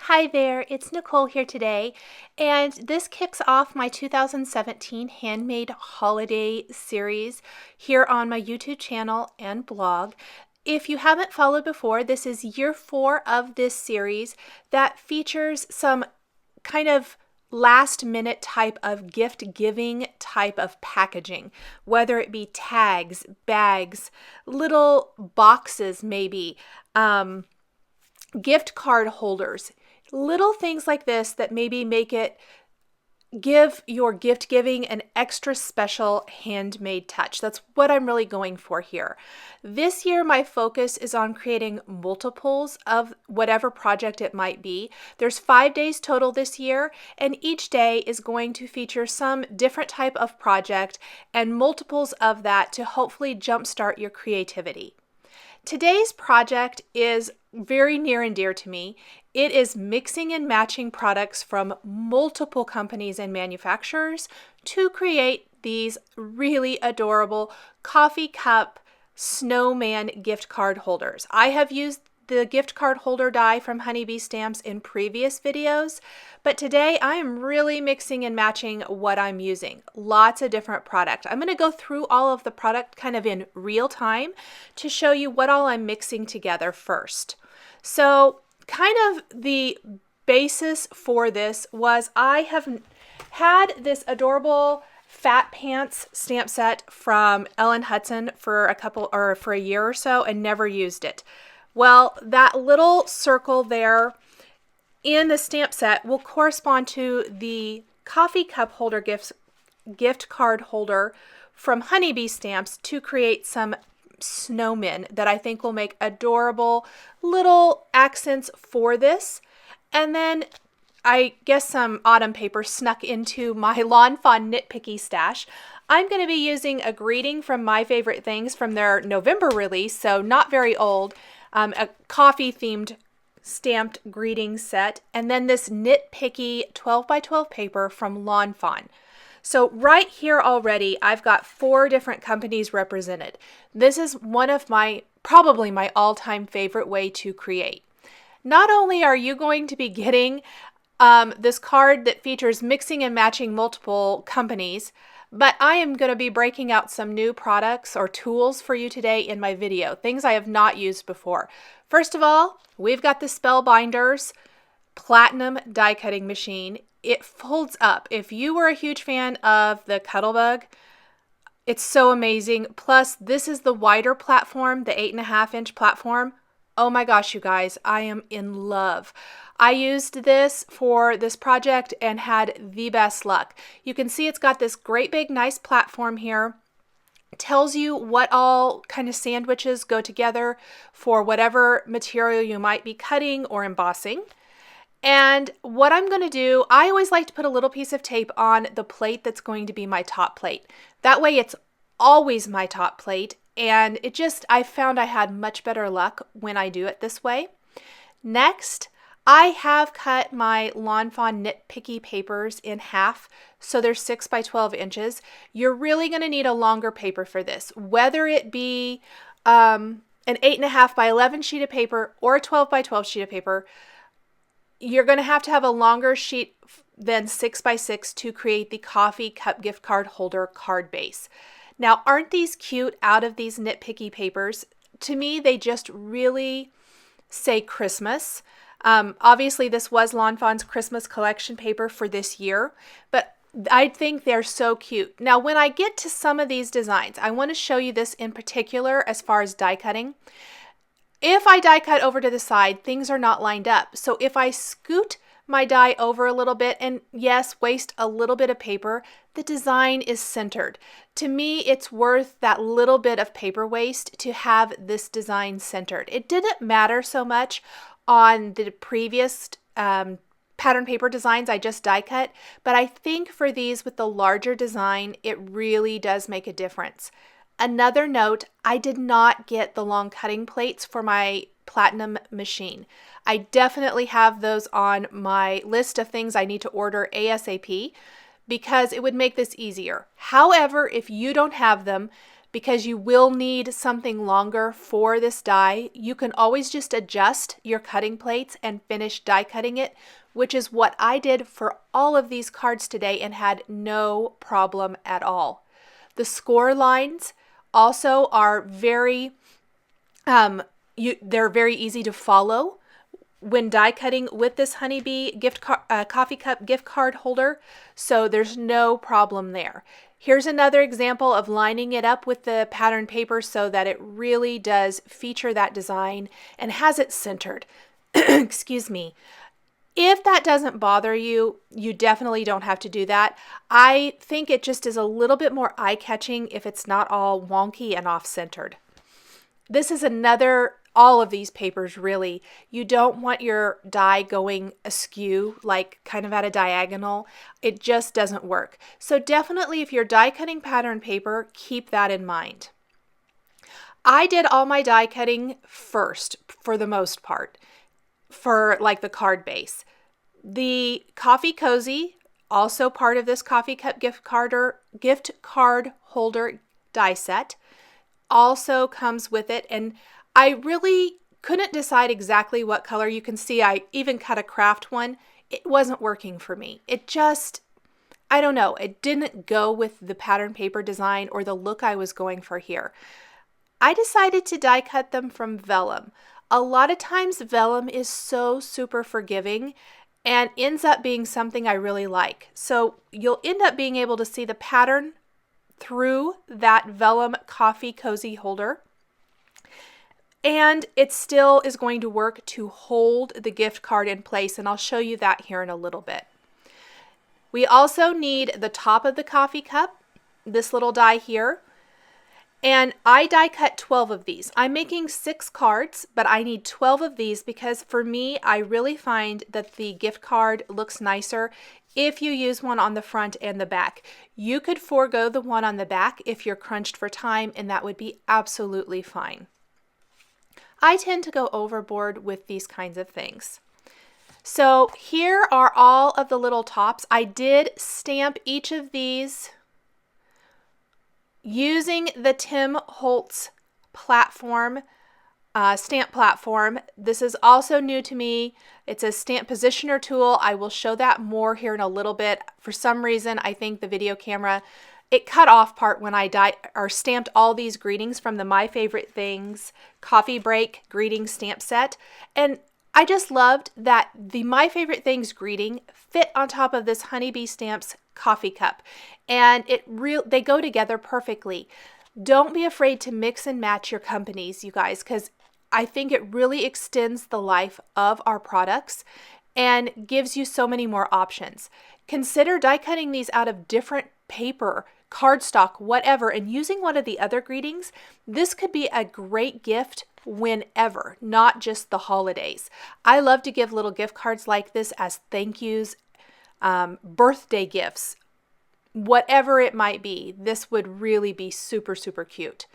Hi there, it's Nicole here today, and this kicks off my 2017 Handmade Holiday series here on my YouTube channel and blog. If you haven't followed before, this is year 4 of this series that features some kind of last minute type of gift giving type of packaging, whether it be tags, bags, little boxes maybe, gift card holders, little things like this that maybe give your gift giving an extra special handmade touch. That's what I'm really going for here. This year, my focus is on creating multiples of whatever project it might be. There's 5 days total this year, and each day is going to feature some different type of project and multiples of that to hopefully jumpstart your creativity. Today's project is very near and dear to me. It is mixing and matching products from multiple companies and manufacturers to create these really adorable coffee cup snowman gift card holders. I have used the gift card holder die from Honeybee Stamps in previous videos, but today I am really mixing and matching what I'm using. Lots of different product. I'm going to go through all of the product kind of in real time to show you what all I'm mixing together first. So kind of the basis for this was I have had this adorable Fat Pants stamp set from Ellen Hudson for a year or so and never used it. Well, that little circle there in the stamp set will correspond to the coffee cup holder gift card holder from Honeybee Stamps to create some snowmen that I think will make adorable little accents for this. And then I guess some autumn paper snuck into my Lawn Fawn nitpicky stash. I'm going to be using a greeting from My Favorite Things from their November release, so not very old. A coffee themed stamped greeting set, and then this nitpicky 12 by 12 paper from Lawn Fawn. So right here already I've got 4 different companies represented. This is one of probably my all-time favorite way to create. Not only are you going to be getting this card that features mixing and matching multiple companies, but I am going to be breaking out some new products or tools for you today in my video, things I have not used before. First of all, we've got the Spellbinders Platinum die cutting machine. It folds up. If you were a huge fan of the Cuttlebug, it's so amazing. Plus, this is the wider platform, the 8.5-inch platform. Oh my gosh, you guys, I am in love. I used this for this project and had the best luck. You can see it's got this great big nice platform here. It tells you what all kind of sandwiches go together for whatever material you might be cutting or embossing. And what I'm going to do, I always like to put a little piece of tape on the plate that's going to be my top plate. That way it's always my top plate. And I found I had much better luck when I do it this way. Next, I have cut my Lawn Fawn nitpicky papers in half, so they're 6 by 12 inches. You're really going to need a longer paper for this, whether it be an 8.5 by 11 sheet of paper or a 12 by 12 sheet of paper. You're going to have a longer sheet than 6 by 6 to create the coffee cup gift card holder card base. Now, aren't these cute out of these nitpicky papers? To me, they just really say Christmas. Obviously, this was Lawn Fawn's Christmas collection paper for this year, but I think they're so cute. Now, when I get to some of these designs, I want to show you this in particular as far as die cutting. If I die cut over to the side, things are not lined up. So if I scoot my die over a little bit and yes, waste a little bit of paper, the design is centered. To me, it's worth that little bit of paper waste to have this design centered. It didn't matter so much on the previous pattern paper designs I just die cut, but I think for these with the larger design, it really does make a difference. Another note, I did not get the long cutting plates for my Platinum machine. I definitely have those on my list of things I need to order ASAP because it would make this easier. However, if you don't have them, because you will need something longer for this die. You can always just adjust your cutting plates and finish die cutting it, which is what I did for all of these cards today and had no problem at all. The score lines also are very, they're very easy to follow when die cutting with this honeybee coffee cup gift card holder, so there's no problem there. Here's another example of lining it up with the pattern paper so that it really does feature that design and has it centered. Excuse me. If that doesn't bother you, you definitely don't have to do that. I think it just is a little bit more eye-catching if it's not all wonky and off-centered. This is another, all of these papers really, you don't want your die going askew, like kind of at a diagonal. It just doesn't work. So definitely if you're die cutting pattern paper, keep that in mind. I did all my die cutting first for the most part, for like the card base. The Coffee Cozy, also part of this coffee cup gift card holder die set, also comes with it, and I really couldn't decide exactly what color. You can see I even cut a craft one. It wasn't working for me. It just, I don't know, it didn't go with the pattern paper design or the look I was going for here. I decided to die cut them from Vellum. A lot of times Vellum is so super forgiving and ends up being something I really like. So you'll end up being able to see the pattern through that Vellum Coffee Cozy holder. And it still is going to work to hold the gift card in place, and I'll show you that here in a little bit. We also need the top of the coffee cup, this little die here. And I die cut 12 of these. I'm making 6 cards, but I need 12 of these because for me, I really find that the gift card looks nicer if you use one on the front and the back. You could forego the one on the back if you're crunched for time, and that would be absolutely fine. I tend to go overboard with these kinds of things. So here are all of the little tops. I did stamp each of these using the Tim Holtz platform, stamp platform. This is also new to me. It's a stamp positioner tool. I will show that more here in a little bit. For some reason, I think the video camera, it cut off part when I stamped all these greetings from the My Favorite Things Coffee Break greeting stamp set. And I just loved that the My Favorite Things greeting fit on top of this Honeybee Stamps coffee cup, and they go together perfectly. Don't be afraid to mix and match your companies, you guys, because I think it really extends the life of our products and gives you so many more options. Consider die cutting these out of different paper, cardstock, whatever, and using one of the other greetings. This could be a great gift whenever, not just the holidays. I love to give little gift cards like this as thank yous, birthday gifts, whatever it might be. This would really be super, super cute.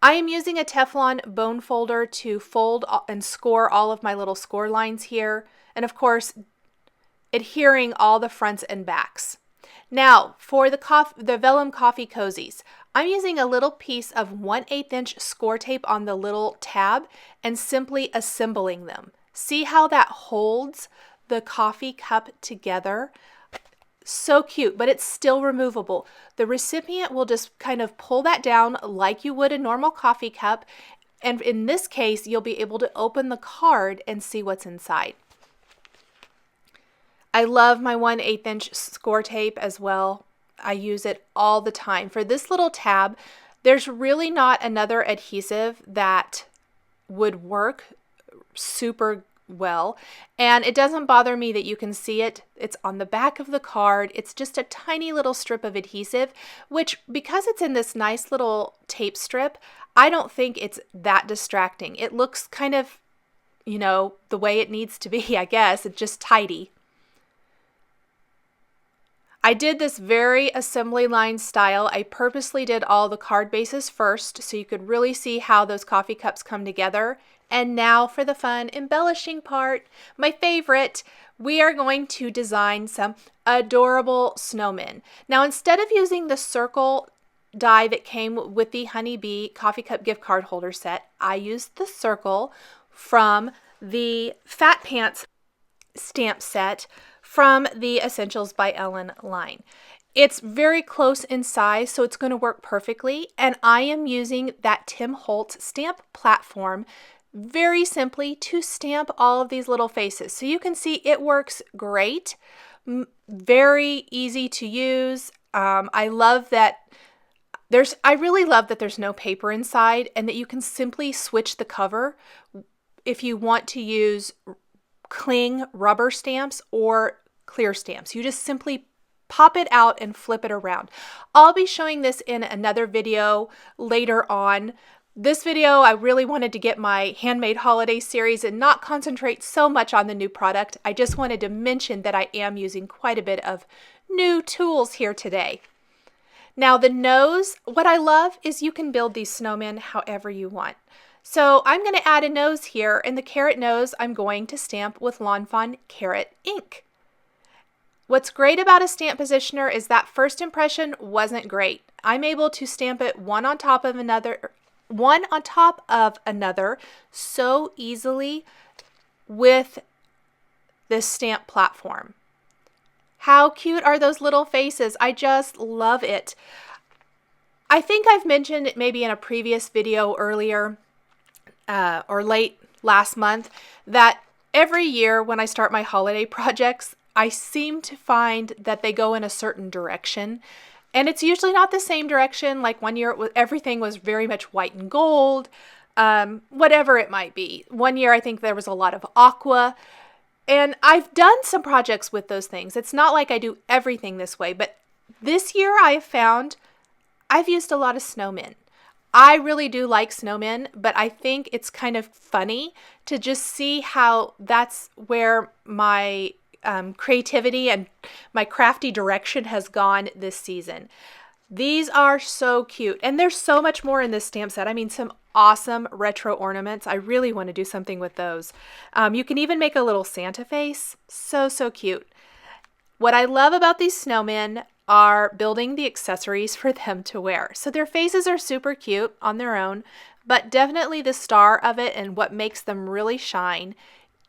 I am using a Teflon bone folder to fold and score all of my little score lines here, and of course adhering all the fronts and backs. Now for the Vellum Coffee Cozies, I'm using a little piece of 1/8 inch score tape on the little tab and simply assembling them. See how that holds the coffee cup together? So cute, but it's still removable. The recipient will just kind of pull that down like you would a normal coffee cup, and in this case, you'll be able to open the card and see what's inside. I love my 1/8 inch score tape as well. I use it all the time. For this little tab, there's really not another adhesive that would work super well, and it doesn't bother me that you can see it. It's on the back of the card. It's just a tiny little strip of adhesive, which, because it's in this nice little tape strip, I don't think it's that distracting. It looks kind of, you know, the way it needs to be, I guess. It's just tidy. I did this very assembly line style. I purposely did all the card bases first so you could really see how those coffee cups come together. And now for the fun embellishing part, my favorite. We are going to design some adorable snowmen. Now, instead of using the circle die that came with the Honeybee coffee cup gift card holder set. I used the circle from the Fat Pants stamp set from the Essentials by Ellen line. It's very close in size, so it's going to work perfectly. And I am using that Tim Holtz stamp platform very simply to stamp all of these little faces. So you can see it works great. Very easy to use. I love that I really love that there's no paper inside and that you can simply switch the cover if you want to use cling rubber stamps or clear stamps. You just simply pop it out and flip it around. I'll be showing this in another video later on. This video, I really wanted to get my handmade holiday series and not concentrate so much on the new product. I just wanted to mention that I am using quite a bit of new tools here today. Now the nose, what I love is you can build these snowmen however you want. So I'm going to add a nose here, and the carrot nose I'm going to stamp with Lawn Fawn carrot ink. What's great about a stamp positioner is that first impression wasn't great. I'm able to stamp it one on top of another so easily with this stamp platform. How cute are those little faces? I just love it. I think I've mentioned it maybe in a previous video earlier or late last month that every year when I start my holiday projects, I seem to find that they go in a certain direction. And it's usually not the same direction. Like one year, everything was very much white and gold, whatever it might be. One year, I think there was a lot of aqua. And I've done some projects with those things. It's not like I do everything this way. But this year, I have found I've used a lot of snowmen. I really do like snowmen, but I think it's kind of funny to just see how that's where my creativity and my crafty direction has gone this season. These are so cute, and there's so much more in this stamp set. I mean, some awesome retro ornaments. I really want to do something with those. You can even make a little Santa face. So cute. What I love about these snowmen are building the accessories for them to wear. So their faces are super cute on their own, but definitely the star of it and what makes them really shine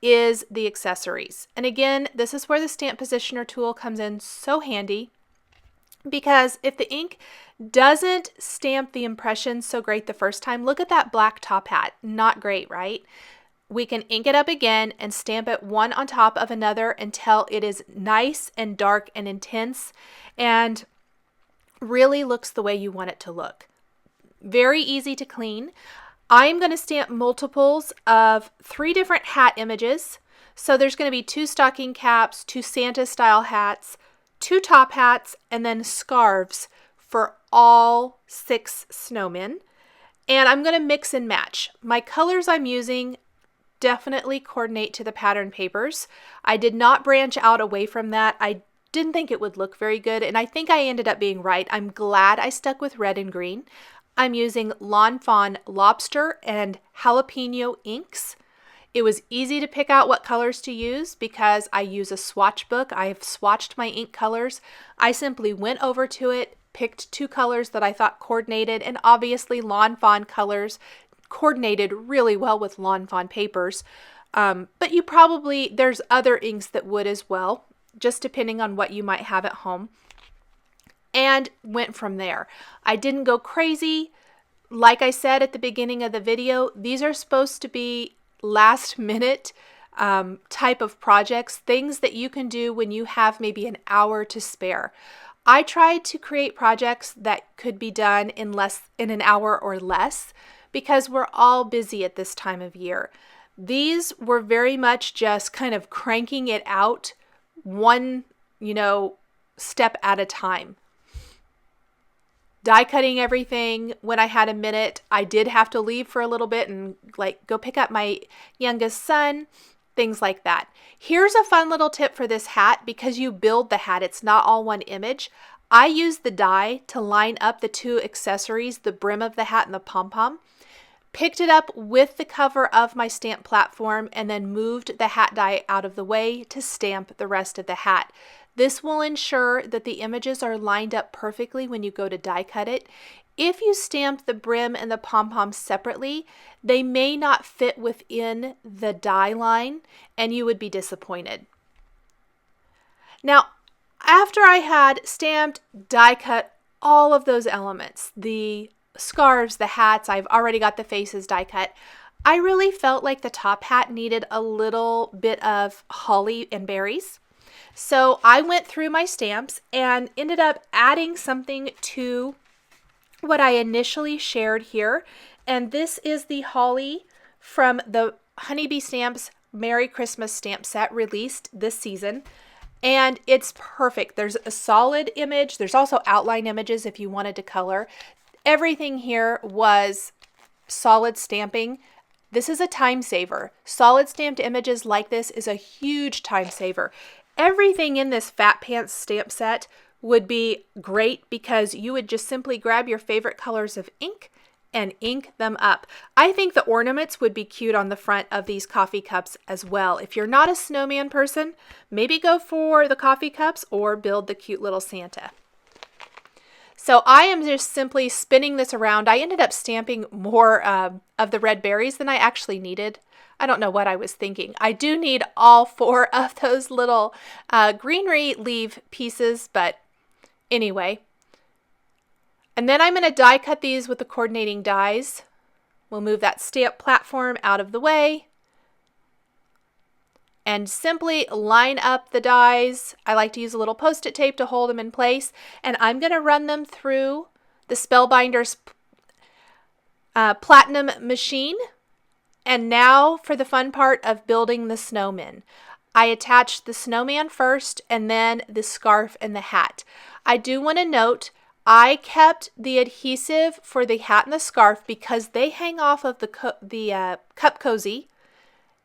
is the accessories. And again, this is where the stamp positioner tool comes in so handy, because if the ink doesn't stamp the impression so great the first time, look at that black top hat. Not great, right? We can ink it up again and stamp it one on top of another until it is nice and dark and intense and really looks the way you want it to look. Very easy to clean. I'm going to stamp multiples of 3 different hat images. So there's going to be 2 stocking caps, 2 Santa style hats, 2 top hats, and then scarves for all 6 snowmen. And I'm going to mix and match. My colors I'm using definitely coordinate to the pattern papers. I did not branch out away from that. I didn't think it would look very good, and I think I ended up being right. I'm glad I stuck with red and green. I'm using Lawn Fawn Lobster and Jalapeno inks. It was easy to pick out what colors to use because I use a swatch book. I have swatched my ink colors. I simply went over to it, picked 2 colors that I thought coordinated, and obviously Lawn Fawn colors coordinated really well with Lawn Fawn papers. But there's other inks that would as well, just depending on what you might have at home. And went from there. I didn't go crazy. Like I said at the beginning of the video, these are supposed to be last minute type of projects, things that you can do when you have maybe an hour to spare. I tried to create projects that could be done in an hour or less because we're all busy at this time of year. These were very much just kind of cranking it out one, step at a time. Die cutting everything when I had a minute. I did have to leave for a little bit and go pick up my youngest son, things like that. Here's a fun little tip for this hat because you build the hat. It's not all one image. I used the die to line up the 2 accessories, the brim of the hat and the pom-pom. Picked it up with the cover of my stamp platform and then moved the hat die out of the way to stamp the rest of the hat. This will ensure that the images are lined up perfectly when you go to die cut it. If you stamp the brim and the pom-poms separately, they may not fit within the die line and you would be disappointed. Now, after I had stamped, die cut all of those elements, the scarves, the hats, I've already got the faces die cut, I really felt like the top hat needed a little bit of holly and berries. So I went through my stamps and ended up adding something to what I initially shared here. And this is the holly from the Honeybee Stamps Merry Christmas stamp set released this season. And it's perfect. There's a solid image. There's also outline images if you wanted to color. Everything here was solid stamping. This is a time saver. Solid stamped images like this is a huge time saver. Everything in this Fat Pants stamp set would be great because you would just simply grab your favorite colors of ink and ink them up. I think the ornaments would be cute on the front of these coffee cups as well. If you're not a snowman person, maybe go for the coffee cups or build the cute little Santa. So I am just simply spinning this around. I ended up stamping more of the red berries than I actually needed. I don't know what I was thinking. I do need all 4 of those little greenery leaf pieces, but anyway. And then I'm going to die cut these with the coordinating dies. We'll move that stamp platform out of the way and simply line up the dies. I like to use a little post-it tape to hold them in place, and I'm going to run them through the Spellbinder's Platinum machine. And now for the fun part of building the snowmen. I attached the snowman first and then the scarf and the hat. I do want to note I kept the adhesive for the hat and the scarf because they hang off of the cup cozy.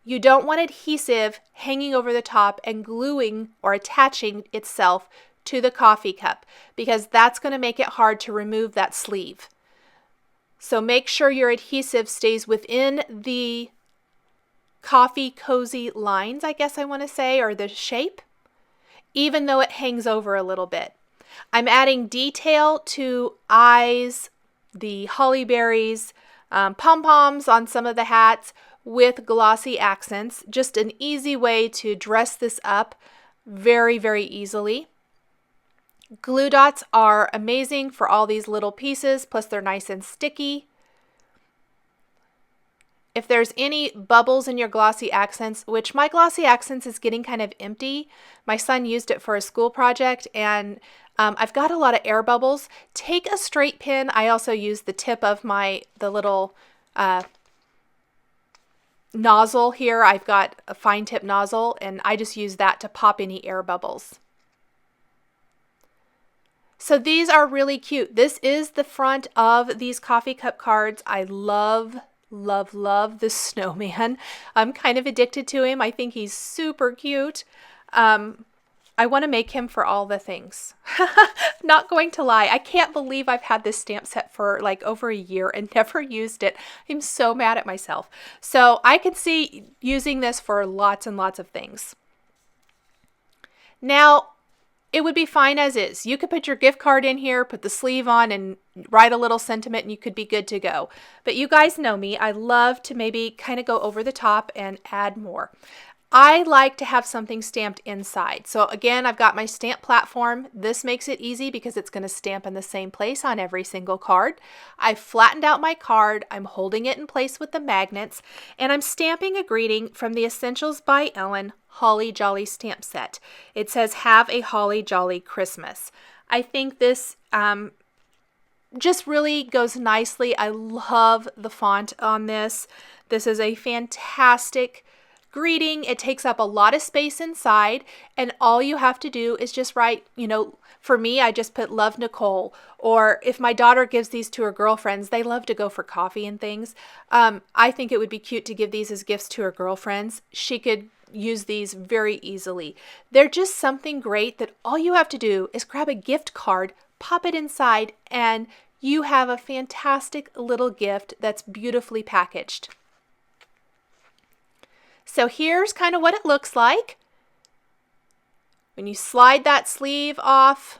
You don't want adhesive hanging over the top and gluing or attaching itself to the coffee cup because that's going to make it hard to remove that sleeve. So make sure your adhesive stays within the coffee cozy lines, I guess I want to say, or the shape, even though it hangs over a little bit. I'm adding detail to eyes, the holly berries, pom-poms on some of the hats with glossy accents. Just an easy way to dress this up very, very easily. Glue dots are amazing for all these little pieces, plus they're nice and sticky. If there's any bubbles in your glossy accents, which my glossy accents is getting kind of empty, my son used it for a school project and I've got a lot of air bubbles. Take a straight pin. I also use the tip of the little nozzle here. I've got a fine tip nozzle and I just use that to pop any air bubbles. So these are really cute. This is the front of these coffee cup cards. I love the snowman. I'm kind of addicted to him. I think he's super cute. I want to make him for all the things. Not going to lie, I can't believe I've had this stamp set for like over a year and never used it. I'm so mad at myself. So I can see using this for lots and lots of things. Now, it would be fine as is. You could put your gift card in here, put the sleeve on, and write a little sentiment, and you could be good to go. But you guys know me. I love to maybe kind of go over the top and add more. I like to have something stamped inside. So again, I've got my stamp platform. This makes it easy because it's going to stamp in the same place on every single card. I've flattened out my card. I'm holding it in place with the magnets, and I'm stamping a greeting from the Essentials by Ellen Holly Jolly stamp set. It says, "Have a Holly Jolly Christmas." I think this just really goes nicely. I love the font on this. This is a fantastic greeting. It takes up a lot of space inside, and all you have to do is just write, for me, I just put "Love, Nicole," or if my daughter gives these to her girlfriends, they love to go for coffee and things. I think it would be cute to give these as gifts to her girlfriends. She could use these very easily. They're just something great that all you have to do is grab a gift card, pop it inside, and you have a fantastic little gift that's beautifully packaged. So here's kind of what it looks like. When you slide that sleeve off,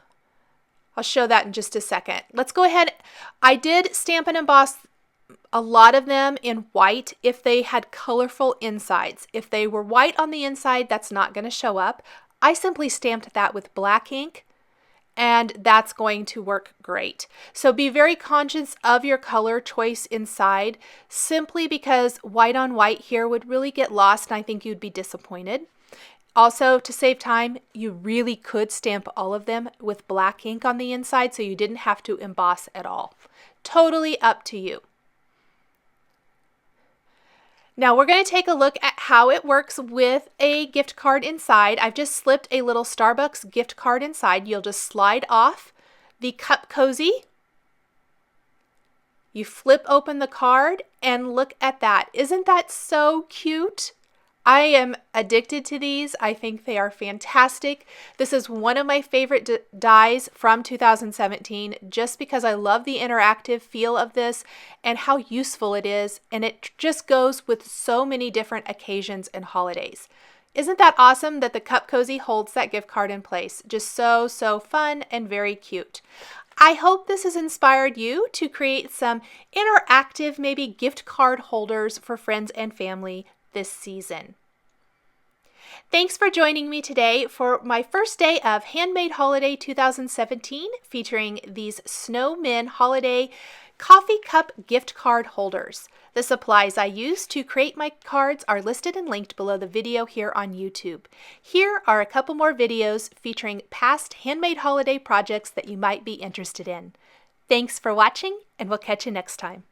I'll show that in just a second. Let's go ahead. I did stamp and emboss a lot of them in white if they had colorful insides. If they were white on the inside, that's not going to show up. I simply stamped that with black ink, and that's going to work great. So be very conscious of your color choice inside, simply because white on white here would really get lost and I think you'd be disappointed. Also, to save time, you really could stamp all of them with black ink on the inside so you didn't have to emboss at all. Totally up to you. Now we're going to take a look at how it works with a gift card inside. I've just slipped a little Starbucks gift card inside. You'll just slide off the cup cozy. You flip open the card and look at that. Isn't that so cute? I am addicted to these. I think they are fantastic. This is one of my favorite dies from 2017 just because I love the interactive feel of this and how useful it is, and it just goes with so many different occasions and holidays. Isn't that awesome that the cup cozy holds that gift card in place? Just so fun and very cute. I hope this has inspired you to create some interactive, maybe gift card holders for friends and family this season. Thanks for joining me today for my first day of Handmade Holiday 2017, featuring these Snowmen Holiday Coffee Cup Gift Card Holders. The supplies I used to create my cards are listed and linked below the video here on YouTube. Here are a couple more videos featuring past Handmade Holiday projects that you might be interested in. Thanks for watching, and we'll catch you next time.